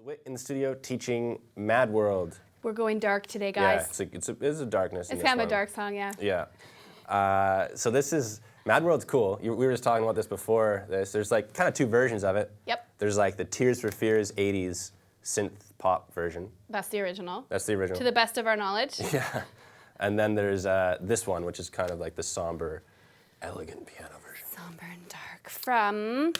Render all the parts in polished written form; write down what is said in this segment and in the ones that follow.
Witt in the studio teaching Mad World. We're going dark today, guys. Yeah, it's a darkness. It's kind of a dark song, yeah. Yeah. So this is Mad World's cool. We were just talking about this before this. There's like kind of two versions of it. Yep. There's like the Tears for Fears 80s synth pop version. That's the original. That's the original. To the best of our knowledge. Yeah. And then there's this one, which is kind of like the somber, elegant piano version. Somber and dark from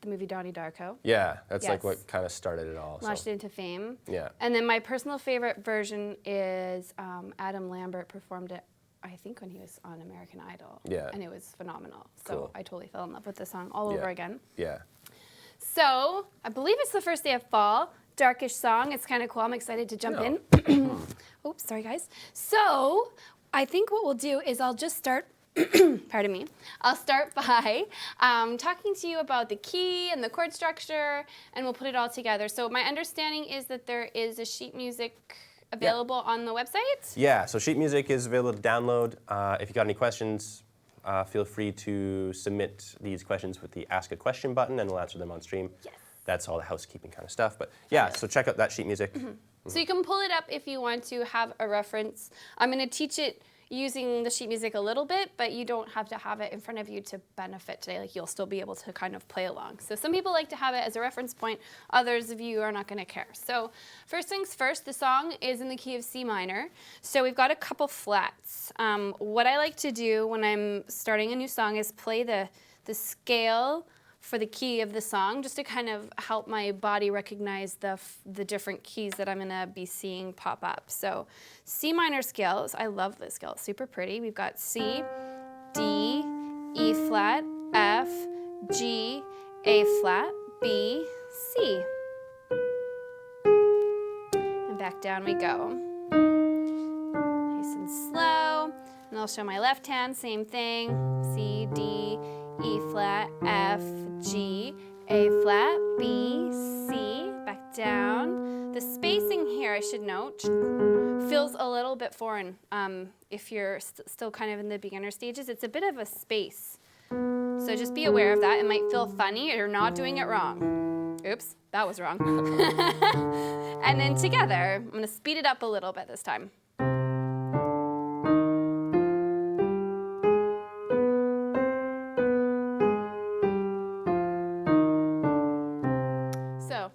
the movie Donnie Darko. Yeah, that's Yes. like what kind of started it all. Launched So. it into fame. Yeah. And then my personal favorite version is Adam Lambert performed it, I think, when he was on American Idol. Yeah. And it was phenomenal. So Cool. I totally fell in love with the song all over again. Yeah. So I believe it's the first day of fall. Darkish song. It's kind of cool. I'm excited to jump in. Oops, sorry guys. So I think what we'll do is I'll just start, pardon me, I'll start by talking to you about the key and the chord structure, and we'll put it all together. So my understanding is that there is a sheet music available on the website? Yeah, so sheet music is available to download. If you got any questions, feel free to submit these questions with the Ask a Question button, and we'll answer them on stream. Yes. That's all the housekeeping kind of stuff. But yeah, so check out that sheet music. So you can pull it up if you want to have a reference. I'm going to teach it using the sheet music a little bit, but you don't have to have it in front of you to benefit today. Like, you'll still be able to kind of play along. So some people like to have it as a reference point. Others of you are not going to care. So first things first, the song is in the key of C minor. So we've got a couple flats. What I like to do when I'm starting a new song is play the scale for the key of the song, just to kind of help my body recognize the different keys that I'm gonna be seeing pop up. So C minor scales, I love this scale, it's super pretty. We've got C, D, E flat, F, G, A flat, B, C. And back down we go. Nice and slow. And I'll show my left hand, same thing. C, D, E flat, F, G, A flat, B, C, back down. The spacing here, I should note, feels a little bit foreign. If you're still kind of in the beginner stages, it's a bit of a space. So just be aware of that. It might feel funny, you're not doing it wrong. Oops, that was wrong. And then together, I'm gonna speed it up a little bit this time.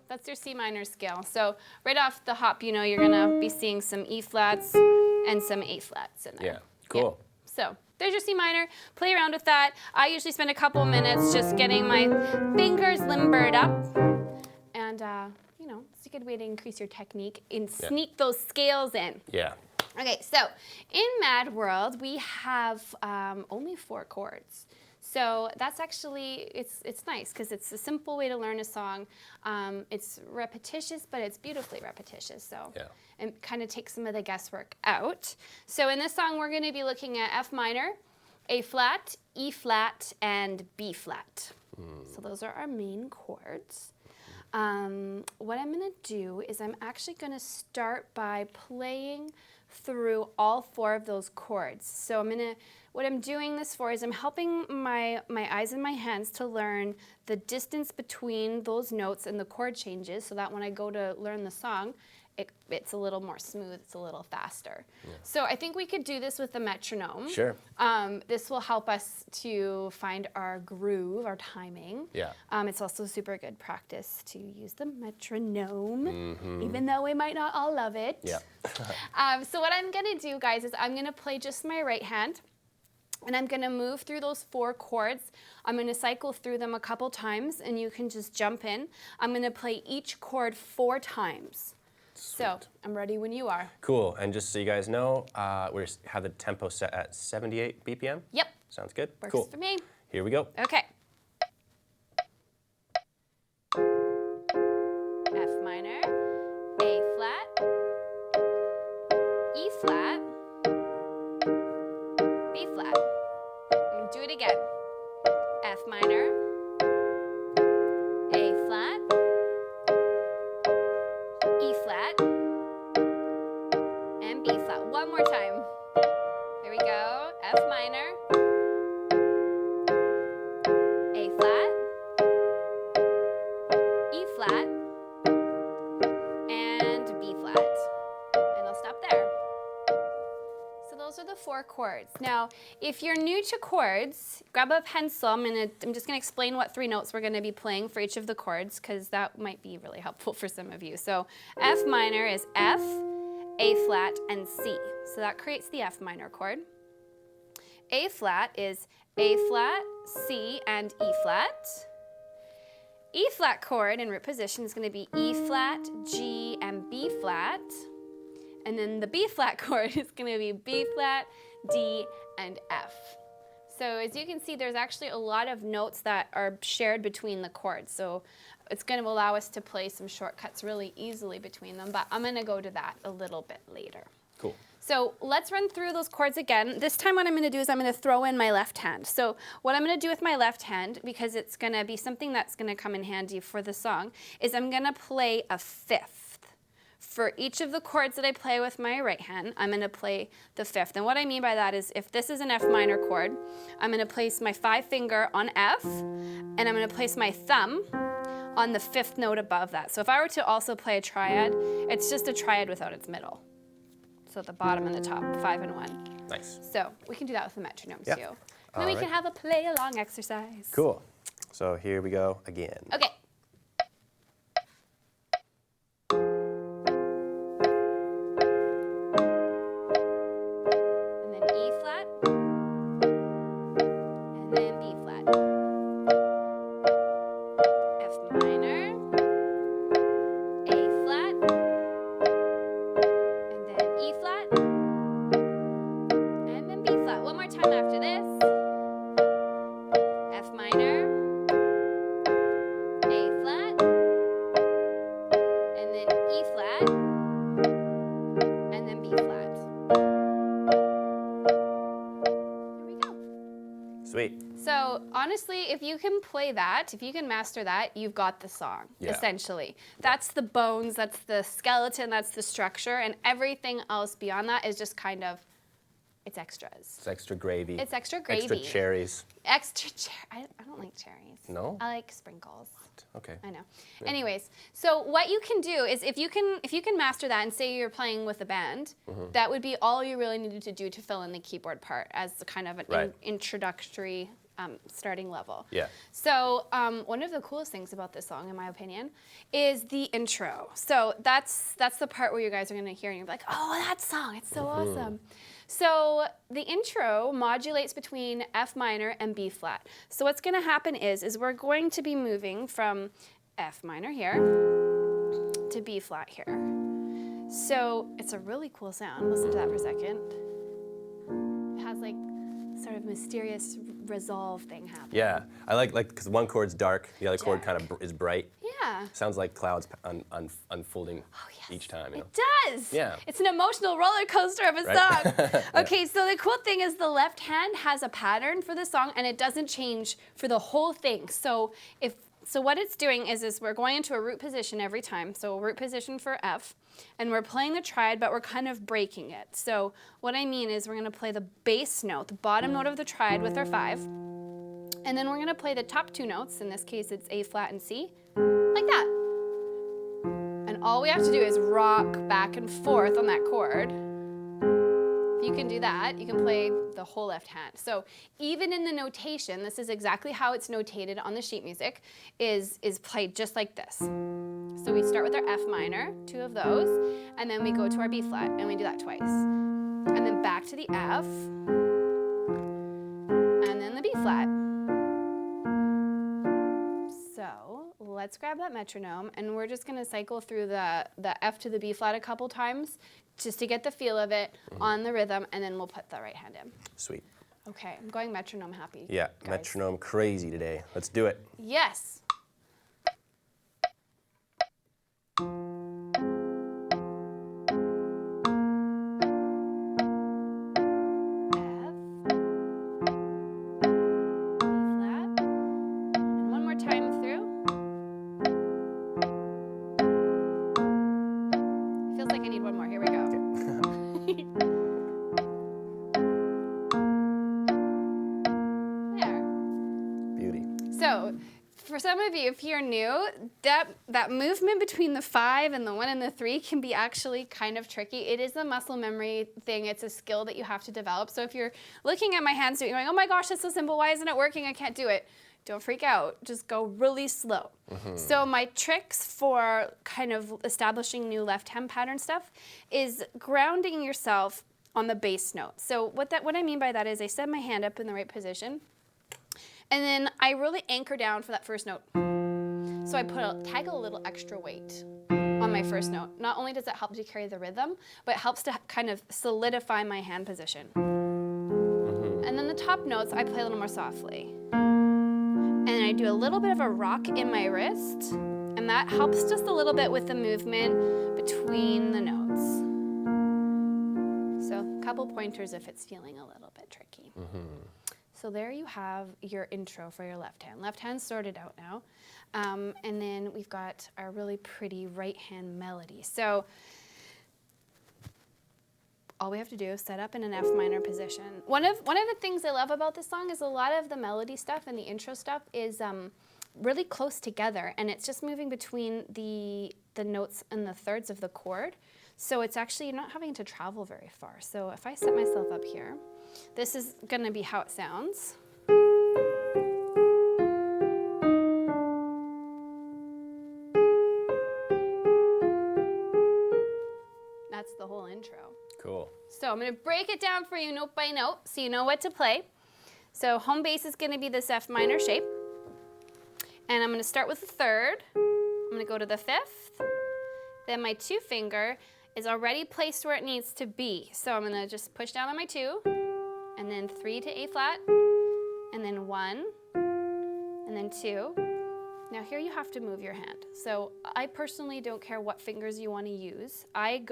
That's your C minor scale. So right off the hop, you know you're gonna be seeing some E flats and some A flats in there. Yeah, cool. Yeah. So there's your C minor. Play around with that. I usually spend a couple minutes just getting my fingers limbered up. And you know, it's a good way to increase your technique and sneak those scales in. Yeah. Okay, so in Mad World, we have only 4 chords. So that's actually, it's nice because it's a simple way to learn a song. It's repetitious, but it's beautifully repetitious. So it kind of takes some of the guesswork out. So in this song, we're going to be looking at F minor, A flat, E flat, and B flat. So those are our main chords. What I'm going to do is I'm actually going to start by playing through all 4 of those chords. So what I'm doing this for is I'm helping my eyes and my hands to learn the distance between those notes and the chord changes, so that when I go to learn the song, it's a little more smooth, it's a little faster. Yeah. So I think we could do this with the metronome. Sure. This will help us to find our groove, our timing. Yeah. It's also super good practice to use the metronome, even though we might not all love it. Yeah. So what I'm gonna do, guys, is I'm gonna play just my right hand, and I'm gonna move through those 4 chords. I'm gonna cycle through them a couple times, and you can just jump in. I'm gonna play each chord 4 times. Sweet. So I'm ready when you are. Cool, and just so you guys know, we have the tempo set at 78 BPM. Yep. Sounds good. Works cool. for me. Here we go. Okay. F minor, A flat, E flat, B flat. And do it again. F minor, A flat, E flat, and B flat. One more time. Here we go. F minor, A flat, E flat, Now, if you're new to chords, grab a pencil. I'm just gonna explain what 3 notes we're gonna be playing for each of the chords, because that might be really helpful for some of you. So F minor is F, A flat, and C. So that creates the F minor chord. A flat is A flat, C, and E flat. E flat chord in root position is going to be E flat, G, and B flat. And then the B flat chord is going to be B flat, D, and F. So as you can see, there's actually a lot of notes that are shared between the chords. So it's going to allow us to play some shortcuts really easily between them, but I'm going to go to that a little bit later. Cool. So let's run through those chords again. This time what I'm going to do is I'm going to throw in my left hand. So what I'm going to do with my left hand, because it's going to be something that's going to come in handy for the song, is I'm going to play a fifth. For each of the chords that I play with my right hand, I'm going to play the fifth. And what I mean by that is if this is an F minor chord, I'm going to place my 5 finger on F, and I'm going to place my thumb on the 5th note above that. So if I were to also play a triad, it's just a triad without its middle. So the bottom and the top, 5 and 1. Nice. So we can do that with the metronome too. And then All we right. can have a play along exercise. Cool. So here we go again. Okay. And then E flat. And then B flat. F minor. A flat. And then E flat. And then B flat. One more time after this. F minor. A flat. And then E flat. And then B flat. Here we go. Sweet. So honestly, if you can play that, if you can master that, you've got the song, Yeah. essentially. That's the bones, that's the skeleton, that's the structure, and everything else beyond that is just kind of, it's extras. It's extra gravy. It's extra gravy. Extra cherries. Extra I don't like cherries. No? I like sprinkles. Okay. I know. Anyways, so what you can do is if you can master that and say you're playing with a band, that would be all you really needed to do to fill in the keyboard part as kind of an Right. introductory starting level. Yeah. So one of the coolest things about this song, in my opinion, is the intro. So that's the part where you guys are going to hear and you're like, oh, that song, it's so awesome. So the intro modulates between F minor and B flat. So what's going to happen is we're going to be moving from F minor here to B flat here. So it's a really cool sound. Listen to that for a second. It has like sort of mysterious resolve thing happening. Yeah. I like because one chord's dark, the other chord kind of is bright. Yeah. Sounds like clouds unfolding each time. You know? It does. Yeah. It's an emotional roller coaster of a Right? song. Okay, so the cool thing is the left hand has a pattern for the song and it doesn't change for the whole thing. So what it's doing is we're going into a root position every time. So a root position for F, and we're playing the triad, but we're kind of breaking it. So what I mean is we're going to play the bass note, the bottom note of the triad with our 5, and then we're going to play the top 2 notes. In this case, it's A flat and C, like that. And all we have to do is rock back and forth on that chord. If you can do that, you can play the whole left hand. So even in the notation, this is exactly how it's notated on the sheet music, is played just like this. So we start with our F minor, 2 of those, and then we go to our B flat, and we do that twice. And then back to the F, and then the B flat. So let's grab that metronome, and we're just gonna cycle through the F to the B flat a couple times, just to get the feel of it on the rhythm, and then we'll put the right hand in. Sweet. Okay, I'm going metronome happy. Yeah. guys. Metronome crazy today. Let's do it. Yes. For some of you, if you're new, that movement between the 5 and the 1 and the 3 can be actually kind of tricky. It is a muscle memory thing. It's a skill that you have to develop. So if you're looking at my hands, you're going, oh my gosh, that's so simple. Why isn't it working? I can't do it. Don't freak out. Just go really slow. So my tricks for kind of establishing new left hand pattern stuff is grounding yourself on the bass note. So what I mean by that is I set my hand up in the right position, and then I really anchor down for that first note. So I tag a little extra weight on my first note. Not only does it help to carry the rhythm, but it helps to kind of solidify my hand position. And then the top notes, I play a little more softly. And I do a little bit of a rock in my wrist, and that helps just a little bit with the movement between the notes. So a couple pointers if it's feeling a little bit tricky. So there you have your intro for your left hand. Left hand's sorted out now. And then we've got our really pretty right hand melody. So all we have to do is set up in an F minor position. One of the things I love about this song is a lot of the melody stuff and the intro stuff is really close together, and it's just moving between the notes and the thirds of the chord. So it's actually, you're not having to travel very far. So if I set myself up here, this is going to be how it sounds. That's the whole intro. Cool. So I'm going to break it down for you note by note so you know what to play. So home base is going to be this F minor shape. And I'm going to start with the third. I'm going to go to the fifth. Then my 2 finger is already placed where it needs to be. So I'm going to just push down on my 2, and then 3 to A flat, and then 1, and then 2. Now here you have to move your hand. So I personally don't care what fingers you want to use. I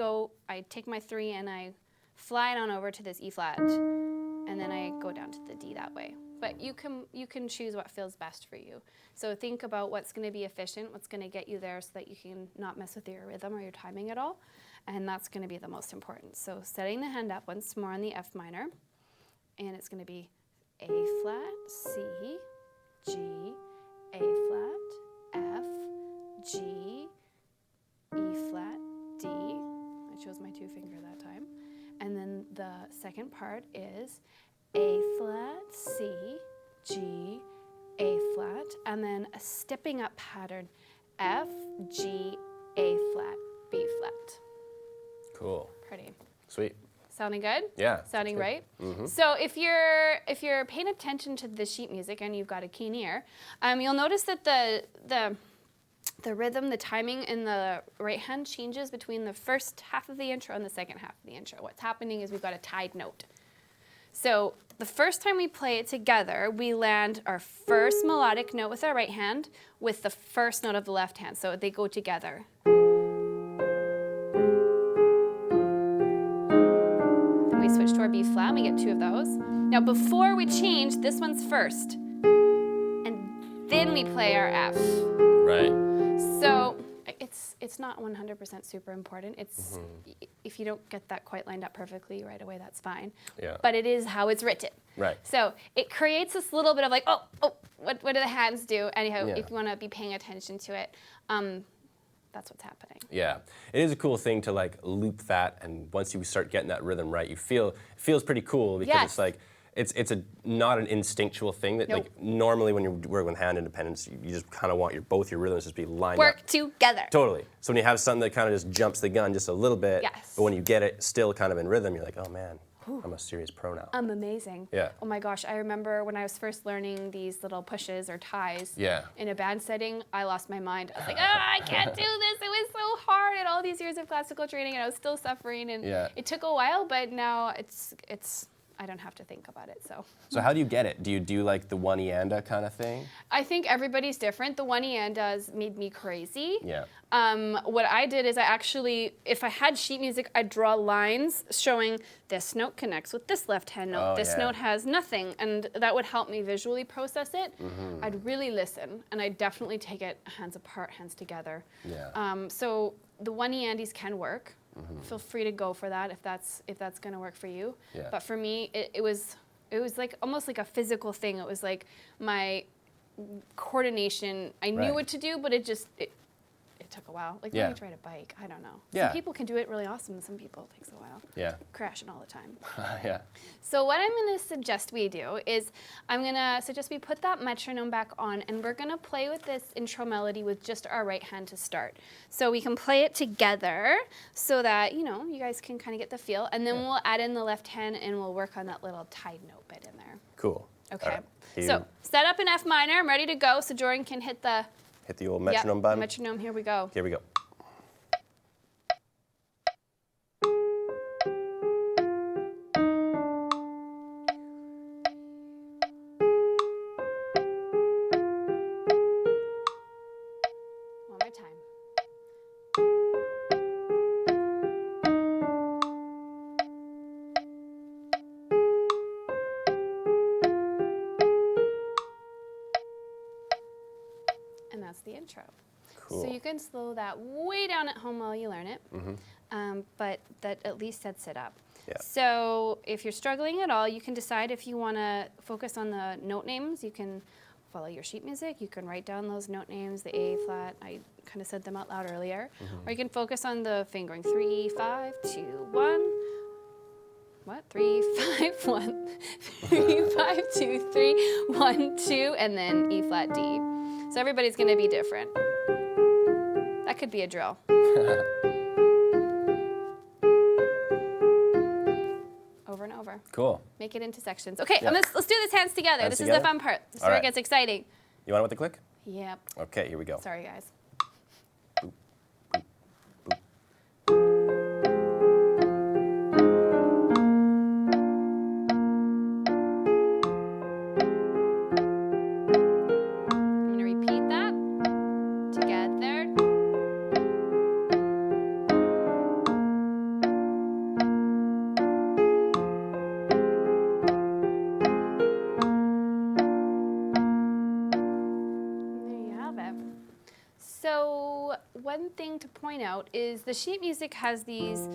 take my 3 and I fly it on over to this E flat, and then I go down to the D that way. But you can choose what feels best for you. So think about what's going to be efficient, what's going to get you there so that you can not mess with your rhythm or your timing at all. And that's going to be the most important. So setting the hand up once more on the F minor, and it's going to be A flat, C, G, A flat, F, G, E flat, D. I chose my 2 finger that time. And then the second part is A flat, C, G, A flat, and then a stepping up pattern, F, G, A flat, B flat. Cool. Pretty. Sweet. Sounding good? Yeah. Sounding good. right? So if you're paying attention to the sheet music and you've got a keen ear, you'll notice that the rhythm, the timing in the right hand changes between the first half of the intro and the second half of the intro. What's happening is we've got a tied note. So the first time we play it together, we land our first melodic note with our right hand with the first note of the left hand. So they go together. Then we switch to our B flat, we get 2 of those. Now before we change, this one's first. And then we play our F. Right. So it's not 100% super important. It's if you don't get that quite lined up perfectly right away, that's fine. Yeah. But it is how it's written. Right. So it creates this little bit of like, what do the hands do? Anyhow, Yeah. if you want to be paying attention to it, that's what's happening. Yeah, it is a cool thing to like loop that, and once you start getting that rhythm right, it feels pretty cool because Yes. it's like it's not an instinctual thing that Nope. like normally when you're working with hand independence, you just kind of want both your rhythms just be lined Work up. together. Totally. So when you have something that kind of just jumps the gun just a little bit, Yes. but when you get it still kind of in rhythm, you're like, oh man, I'm a serious pro now. I'm amazing. Yeah. Oh my gosh, I remember when I was first learning these little pushes or ties Yeah. in a band setting, I lost my mind. I was like, I can't do this. It was so hard and all these years of classical training and I was still suffering and Yeah. it took a while, but now it's I don't have to think about it, so. So how do you get it? Do you do like the one-ianda kind of thing? I think everybody's different. The one-iandas made me crazy. Yeah. What I did is I actually, if I had sheet music, I'd draw lines showing this note connects with this left-hand note. Oh, this yeah. note has nothing, and that would help me visually process it. I'd really listen, and I'd definitely take it hands apart, hands together. Yeah. So the one-iandies can work. Feel free to go for that if that's going to work for you. Yeah. But for me, it was like almost like a physical thing. It was like my coordination. I knew Right. what to do, but it took a while. Like Yeah. learning to ride a bike, I don't know. Yeah. Some people can do it really awesome, and some people it takes a while. Yeah. Crashing all the time. Yeah. So what I'm going to suggest we do is I'm going to suggest we put that metronome back on, and we're going to play with this intro melody with just our right hand to start. So we can play it together so that, you know, you guys can kind of get the feel, and then we'll add in the left hand and we'll work on that little tied note bit in there. Cool. Okay. All right. So set up in F minor. I'm ready to go. So Dorian can hit the old metronome button. metronome. Here we go. Here we go. One more time. And that's the intro. Cool. So you can slow that way down at home while you learn it, but that at least sets it up. Yeah. So if you're struggling at all, you can decide if you want to focus on the note names. You can follow your sheet music. You can write down those note names, the A flat. I kind of said them out loud earlier. Or you can focus on the fingering 3, 5, 2, 1. What? 3, 5, 1. 3, 5, 2, 3, 1, 2, and then E flat D. So everybody's going to be different. That could be a drill. Over and over. Cool. Make it into sections. Okay, Yeah. let's do this hands together. Hands This together? is the fun part. This is All where right. it gets exciting. You want it with the click? Yep. Okay, here we go. Sorry, guys. I'm going to repeat that together. There you have it. So one thing to point out is the sheet music has these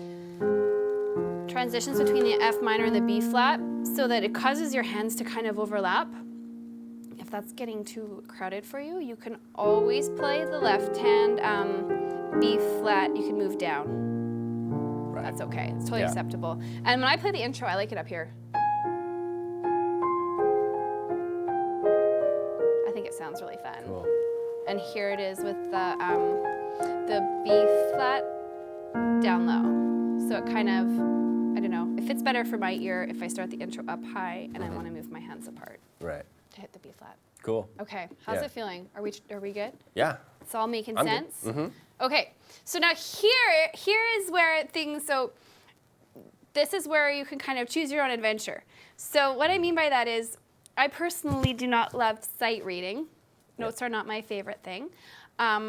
transitions between the F minor and the B flat so that it causes your hands to kind of overlap. If that's getting too crowded for you, you can always play the left hand B flat. You can move down. Right. That's okay. It's totally Yeah. acceptable. And when I play the intro, I like it up here. I think it sounds really fun. Cool. And here it is with the B flat down low. So it kind of, I don't know, it fits better for my ear if I start the intro up high and I want to move my hands apart Right. to hit the B flat. Cool. Okay, how's Yeah. it feeling? Are we good? Yeah. It's all making I'm good. sense? Okay, so now here is where things, so this is where you can kind of choose your own adventure. So what I mean by that is, I personally do not love sight reading. Notes are not my favorite thing.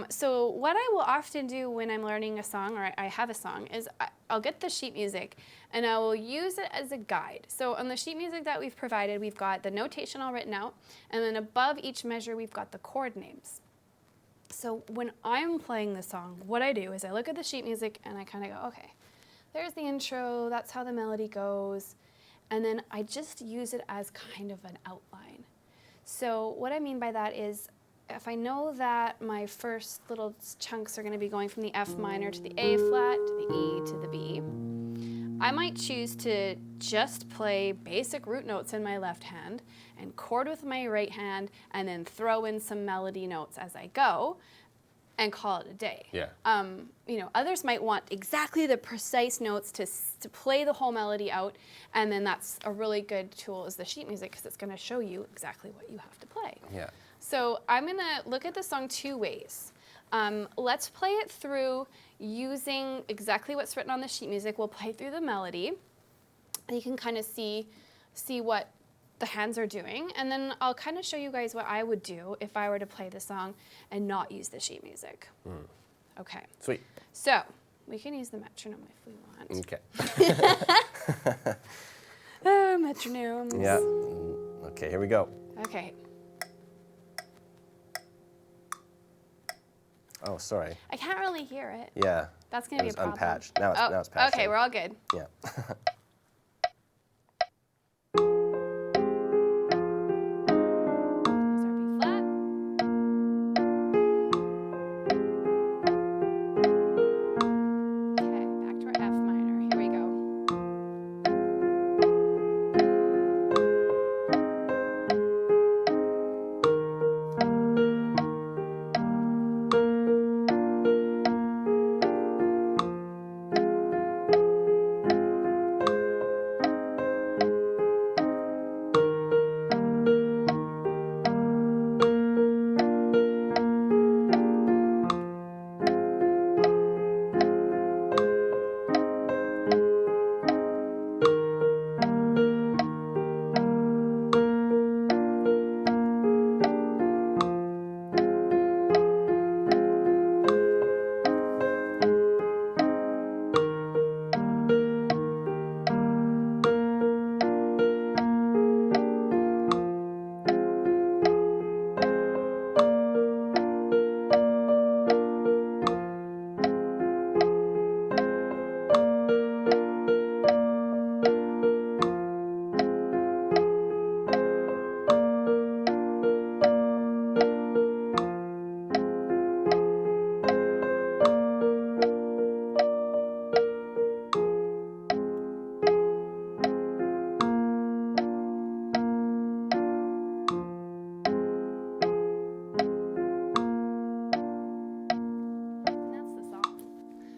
So what I will often do when I'm learning a song, or I have a song, is I'll get the sheet music and I will use it as a guide. So on the sheet music that we've provided, we've got the notation all written out, and then above each measure, we've got the chord names. So when I'm playing the song, what I do is I look at the sheet music and I kind of go, okay, there's the intro, that's how the melody goes, and then I just use it as kind of an outline. So what I mean by that is, if I know that my first little chunks are going to be going from the F minor to the A flat, to the E, to the B, I might choose to just play basic root notes in my left hand and chord with my right hand and then throw in some melody notes as I go and call it a day. Yeah. You know, others might want exactly the precise notes to play the whole melody out, and then that's a really good tool is the sheet music because it's going to show you exactly what you have to play. Yeah. So I'm going to look at the song two ways. Let's play it through using exactly what's written on the sheet music. We'll play through the melody, and you can kind of see what the hands are doing, and then I'll kind of show you guys what I would do if I were to play the song and not use the sheet music. Okay. Sweet. So we can use the metronome if we want. Okay. Oh, metronomes. Yeah. Okay, here we go. Okay. Oh, sorry. I can't really hear it. Yeah. That's going to be a It was problem. unpatched. Now it's patched. Okay, in. we're all good. Yeah. There's our B flat.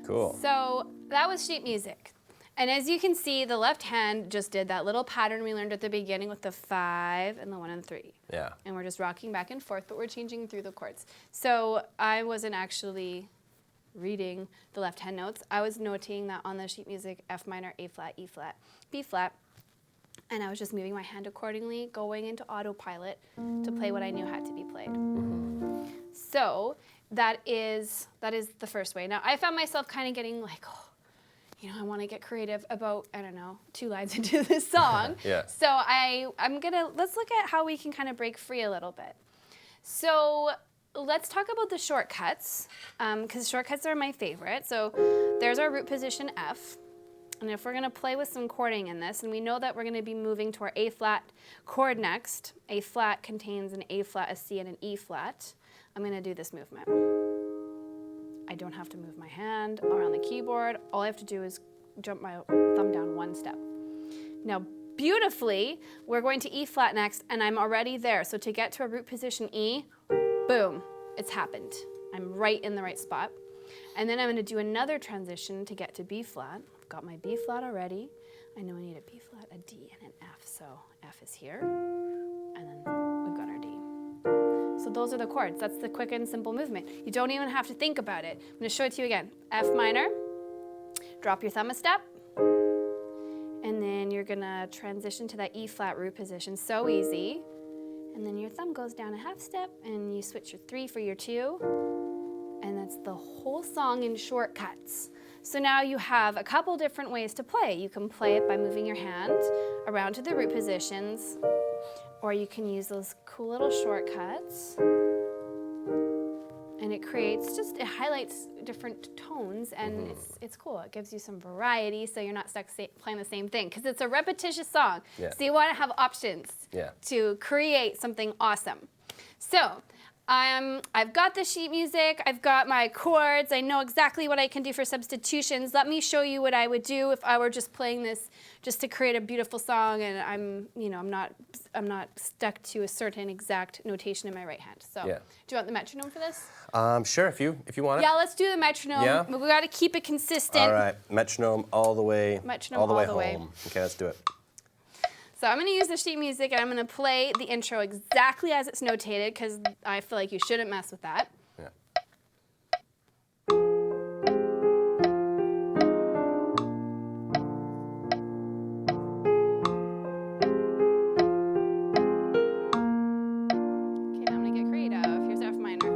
Cool. So that was sheet music. And as you can see, the left hand just did that little pattern we learned at the beginning with the 5 and the 1 and 3. Yeah. And we're just rocking back and forth, but we're changing through the chords. So I wasn't actually reading the left hand notes. I was noting that on the sheet music, F minor, A flat, E flat, B flat. And I was just moving my hand accordingly, going into autopilot to play what I knew had to be played. So that is the first way. Now I found myself kind of getting like, oh, you know, I want to get creative about, I don't know, 2 lines into this song. Yeah. So let's look at how we can kind of break free a little bit. So let's talk about the shortcuts, because shortcuts are my favorite. So there's our root position F. And if we're going to play with some chording in this, and we know that we're going to be moving to our A flat chord next. A flat contains an A flat, a C, and an E flat. I'm going to do this movement. I don't have to move my hand around the keyboard. All I have to do is jump my thumb down 1 step. Now, beautifully, we're going to E flat next, and I'm already there. So to get to a root position E, boom, it's happened. I'm right in the right spot. And then I'm going to do another transition to get to B flat. I've got my B flat already. I know I need a B flat, a D, and an F. So F is here, and then we've got our D. So those are the chords. That's the quick and simple movement. You don't even have to think about it. I'm going to show it to you again. F minor, drop your thumb a step, and then you're going to transition to that E flat root position. So easy. And then your thumb goes down a half step, and you switch your 3 for your 2. And that's the whole song in shortcuts. So now you have a couple different ways to play. You can play it by moving your hand around to the root positions, or you can use those cool little shortcuts. And it highlights different tones, and it's cool. It gives you some variety, so you're not stuck playing the same thing, because it's a repetitious song. Yeah. So you want to have options to create something awesome. So I've got the sheet music, I've got my chords, I know exactly what I can do for substitutions. Let me show you what I would do if I were just playing this just to create a beautiful song, and I'm not stuck to a certain exact notation in my right hand. So do you want the metronome for this? Sure, if you want it. Yeah, let's do the metronome. Yeah. We got to keep it consistent. All right, metronome all the way, Metronome all the way all the way. home. Okay, let's do it. So I'm going to use the sheet music, and I'm going to play the intro exactly as it's notated, because I feel like you shouldn't mess with that. Yeah. Okay, now I'm going to get creative. Here's F minor.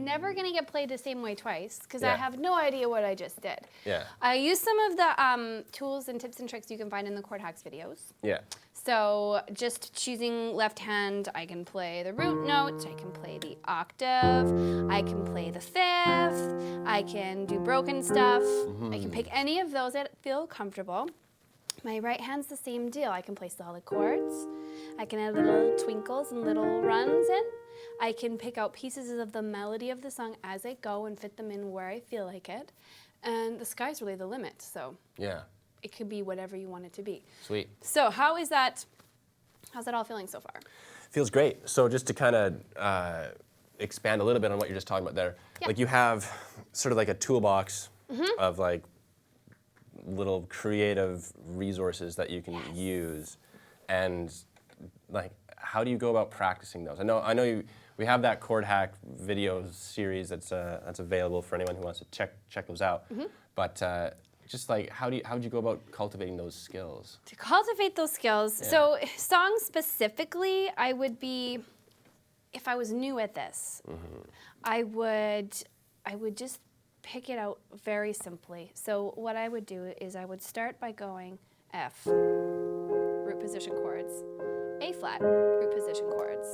Never going to get played the same way twice, because I have no idea what I just did. Yeah. I used some of the tools and tips and tricks you can find in the Chord Hacks videos. Yeah. So just choosing left hand, I can play the root note, I can play the octave, I can play the fifth, I can do broken stuff, I can pick any of those that feel comfortable. My right hand's the same deal. I can play solid chords, I can add little twinkles and little runs in. I can pick out pieces of the melody of the song as I go and fit them in where I feel like it. And the sky's really the limit, so. Yeah. it could be whatever you want it to be. Sweet. So how's that all feeling so far? Feels great. So just to kind of expand a little bit on what you're just talking about there, Yeah. like you have sort of like a toolbox of like little creative resources that you can use, and like how do you go about practicing those? I know we have that chord hack video series that's available for anyone who wants to check those out, but just like how would you go about cultivating those skills? To cultivate those skills, so songs specifically, I would be, if I was new at this, I would just pick it out very simply. So what I would do is I would start by going F, root position chords, A flat, root position chords.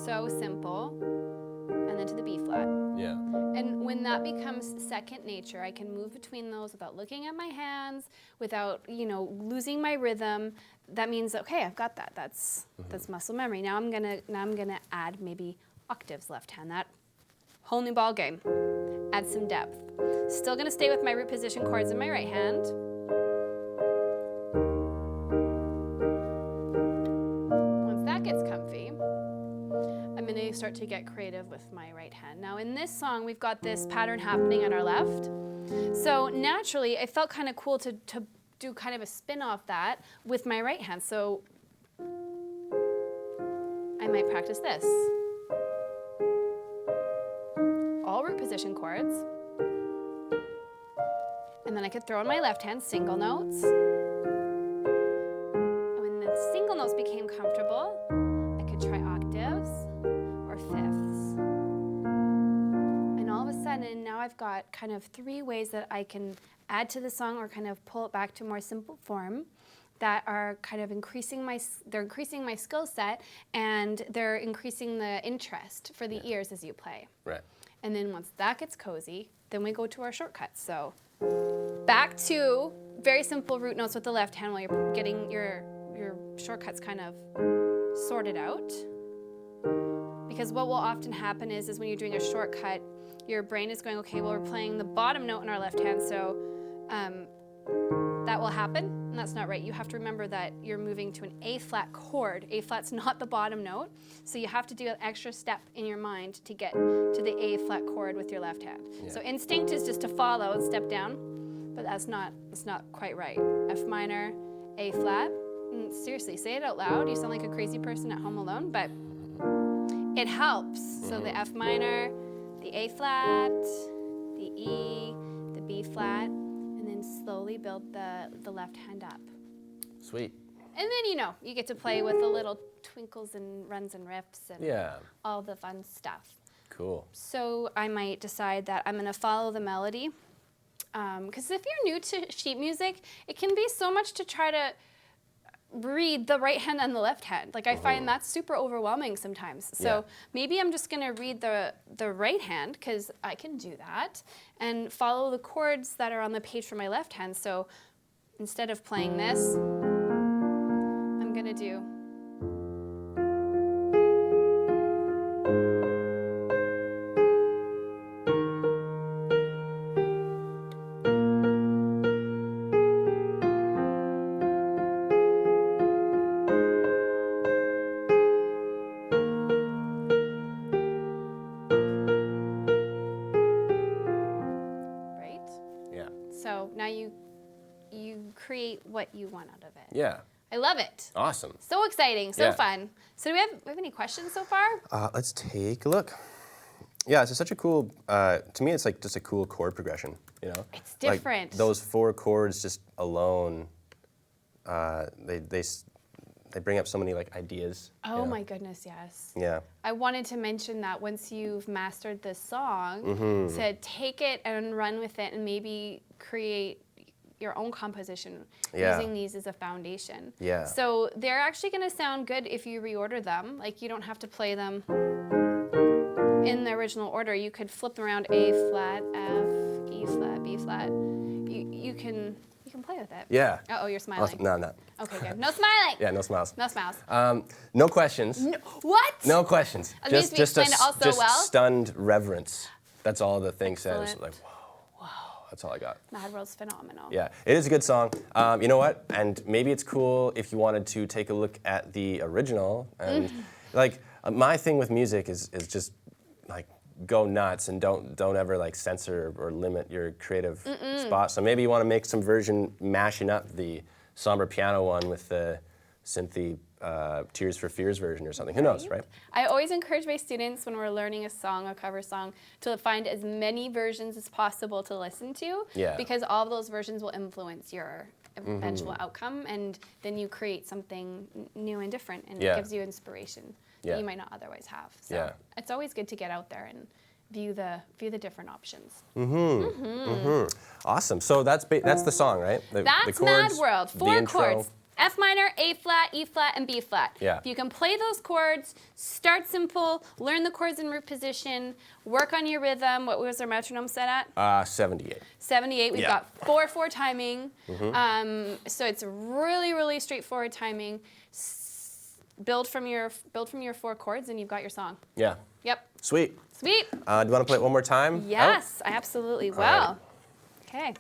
So simple, and then to the B flat. Yeah. And when that becomes second nature, I can move between those without looking at my hands, without losing my rhythm. That means, okay, I've got that. That's muscle memory. Now I'm gonna add maybe octaves left hand. That whole new ball game. Add some depth. Still gonna stay with my root position chords in my right hand. Once that gets comfy, I'm going to start to get creative with my right hand. Now in this song, we've got this pattern happening on our left. So naturally, it felt kind of cool to do kind of a spin off that with my right hand. So I might practice this. All root position chords. And then I could throw in my left hand single notes. And when the single notes became comfortable, I could try octaves or fifths. And all of a sudden, now I've got kind of 3 ways that I can add to the song or kind of pull it back to a more simple form that are kind of increasing my skill set, and they're increasing the interest for the ears as you play. Right. And then once that gets cozy, then we go to our shortcuts. So back to very simple root notes with the left hand while you're getting your shortcuts kind of sorted out. Because what will often happen is when you're doing a shortcut, your brain is going, okay, well, we're playing the bottom note in our left hand, so that will happen, and that's not right. You have to remember that you're moving to an A flat chord. A flat's not the bottom note, so you have to do an extra step in your mind to get to the A flat chord with your left hand. Yeah. So instinct is just to follow and step down, but that's not quite right. F minor, A flat. And seriously, say it out loud. You sound like a crazy person at home alone, but it helps. So the F minor, the A flat, the E, the B flat, and then slowly build the left hand up. Sweet. And then, you get to play with the little twinkles and runs and riffs and all the fun stuff. Cool. So I might decide that I'm going to follow the melody. Because if you're new to sheet music, it can be so much to try to read the right hand and the left hand. Like I find that's super overwhelming sometimes. So maybe I'm just gonna read the right hand, because I can do that, and follow the chords that are on the page for my left hand. So instead of playing this, I'm gonna do So now you create what you want out of it. Yeah. I love it. Awesome. So exciting, so fun. So do we have any questions so far? Let's take a look. Yeah, it's such a cool, to me it's like just a cool chord progression, It's different. Like those 4 chords just alone, they bring up so many like ideas. Oh my goodness, yes. Yeah. I wanted to mention that once you've mastered this song, to take it and run with it and maybe create your own composition using these as a foundation. Yeah. So they're actually going to sound good if you reorder them. Like you don't have to play them in the original order. You could flip them around: A flat, F, E flat, B flat. You can play with it. Yeah. Oh, you're smiling. Awesome. No, I'm not. Okay, good. No smiling. Yeah, no smiles. No smiles. No questions. No, what? No questions. It needs to be explained also well. Stunned reverence. That's all the thing says. Excellent. Like, whoa. That's all I got. Mad World's phenomenal. Yeah, it is a good song. You know what? And maybe it's cool if you wanted to take a look at the original. And like my thing with music is just like go nuts and don't ever like censor or limit your creative spot. So maybe you want to make some version mashing up the somber piano one with the synthy Tears for Fears version or something. Who knows, right? I always encourage my students when we're learning a song, a cover song, to find as many versions as possible to listen to, because all of those versions will influence your eventual outcome, and then you create something new and different, and it gives you inspiration that you might not otherwise have. So it's always good to get out there and view the different options. Awesome. So that's the song, right? That's the chords, Mad World. 4 chords. F minor, A flat, E flat, and B flat. Yeah. If you can play those chords, start simple, learn the chords in root position, work on your rhythm. What was our metronome set at? 78. 78. We've got 4/4 timing. So it's really, really straightforward timing. Build from your 4 chords, and you've got your song. Yeah. Yep. Sweet. Sweet. Do you want to play it one more time? Yes, I absolutely will. Okay.